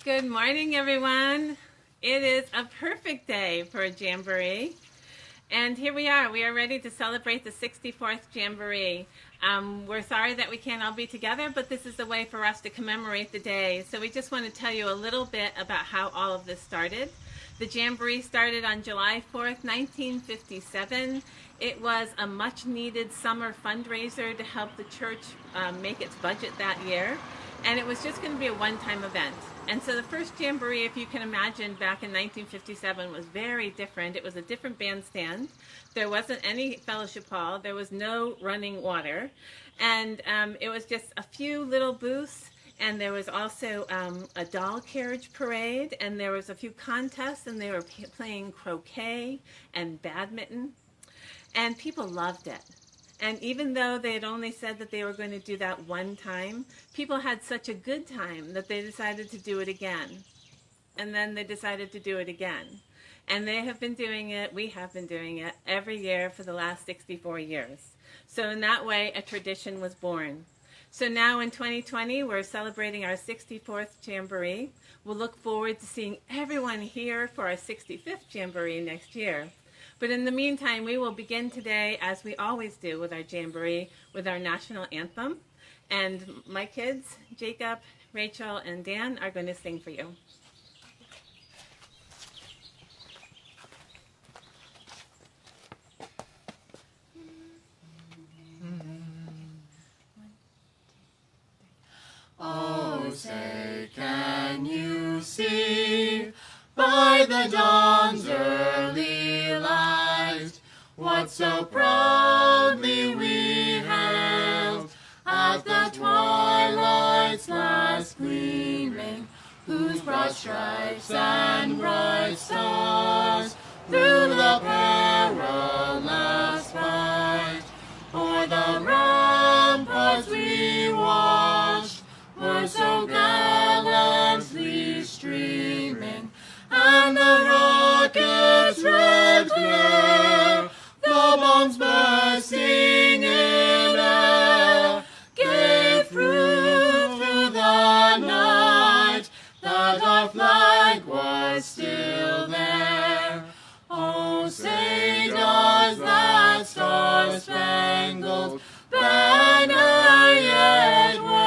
Good morning, everyone. It is a perfect day for a Jamboree. And here we are. We are ready to celebrate the 64th Jamboree. We're sorry that we can't all be together, but this is a way for us to commemorate the day. So we just want to tell you a little bit about how all of this started. The Jamboree started on July 4th, 1957. It was a much-needed summer fundraiser to help the church make its budget that year. And it was just going to be a one-time event. And so the first Jamboree, if you can imagine, back in 1957 was very different. It was a different bandstand. There wasn't any fellowship hall. There was no running water. And it was just a few little booths. And there was also a doll carriage parade. And there was a few contests. And they were playing croquet and badminton. And people loved it. And even though they had only said that they were going to do that one time, people had such a good time that they decided to do it again. And then they decided to do it again. And they have been doing it, we have been doing it, every year for the last 64 years. So in that way, a tradition was born. So now in 2020, we're celebrating our 64th Jamboree. We'll look forward to seeing everyone here for our 65th Jamboree next year. But in the meantime, we will begin today, as we always do with our Jamboree, with our national anthem. And my kids, Jacob, Rachel, and Dan, are going to sing for you. Oh, say, can you see by the dawn's early light what so proudly we hailed at the twilight's last gleaming, whose broad stripes and bright stars through the perilous fight o'er the ramparts we watched were so gallantly streaming, and the rocket's red glare, the bombs bursting in air, gave proof through the night that our flag was still there. Oh, say does that star-spangled banner yet wave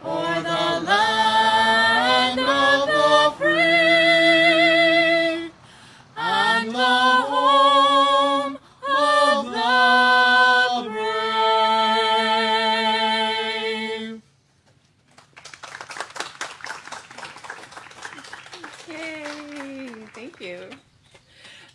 o'er the land of the free and the home of the brave? Yay! Thank you.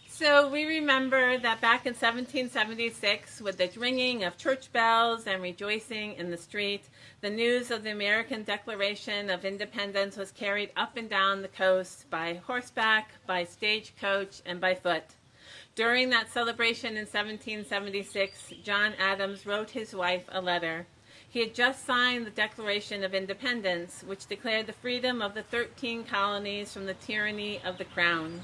So we remember that back in 1776, with the ringing of church bells and rejoicing in the street, the news of the American Declaration of Independence was carried up and down the coast by horseback, by stagecoach, and by foot. During that celebration in 1776, John Adams wrote his wife a letter. He had just signed the Declaration of Independence, which declared the freedom of the 13 colonies from the tyranny of the Crown.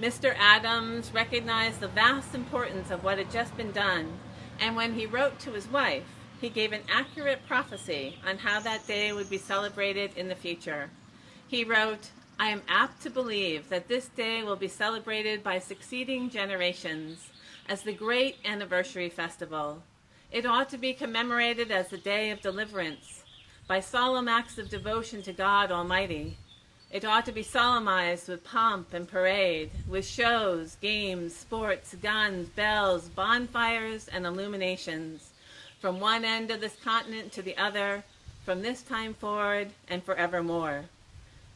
Mr. Adams recognized the vast importance of what had just been done, and when he wrote to his wife, he gave an accurate prophecy on how that day would be celebrated in the future. He wrote, "I am apt to believe that this day will be celebrated by succeeding generations as the great anniversary festival. It ought to be commemorated as the day of deliverance, by solemn acts of devotion to God Almighty. It ought to be solemnized with pomp and parade, with shows, games, sports, guns, bells, bonfires, and illuminations, from one end of this continent to the other, from this time forward and forevermore."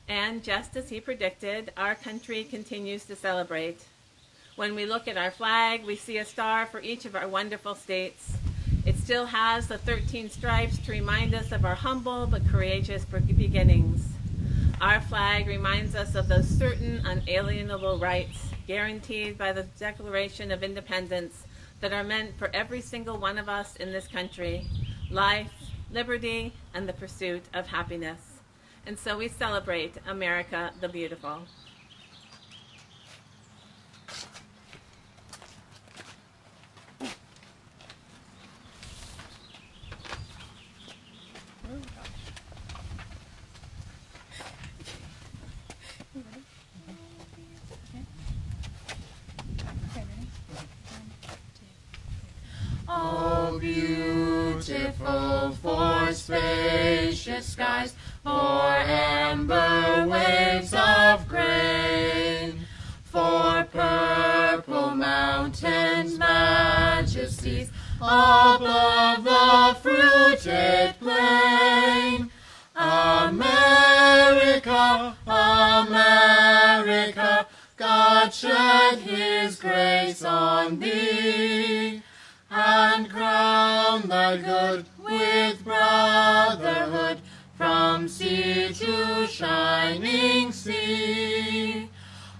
And just as he predicted, our country continues to celebrate. When we look at our flag, we see a star for each of our wonderful states. It still has the 13 stripes to remind us of our humble but courageous beginnings. Our flag reminds us of those certain unalienable rights guaranteed by the Declaration of Independence that are meant for every single one of us in this country: life, liberty, and the pursuit of happiness. And so we celebrate America the Beautiful. Oh, beautiful for spacious skies, for amber waves of grain, for purple mountains' majesties above the fruited plain. America, America, God shed his grace on thee, and crown thy good with brotherhood from sea to shining sea.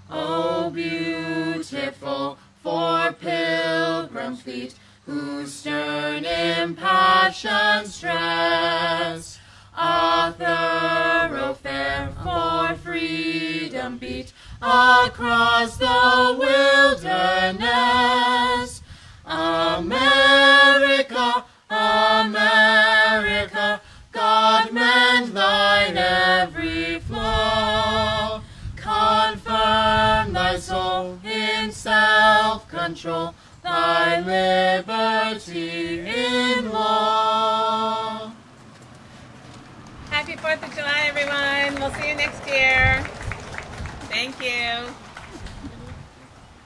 O beautiful for pilgrim feet, whose stern impassioned stress a thoroughfare for freedom beat across the wilderness. America, America, God mend thine every flaw. Confirm thy soul in self-control, thy liberty in law. Happy 4th of July, everyone. We'll see you next year. Thank you.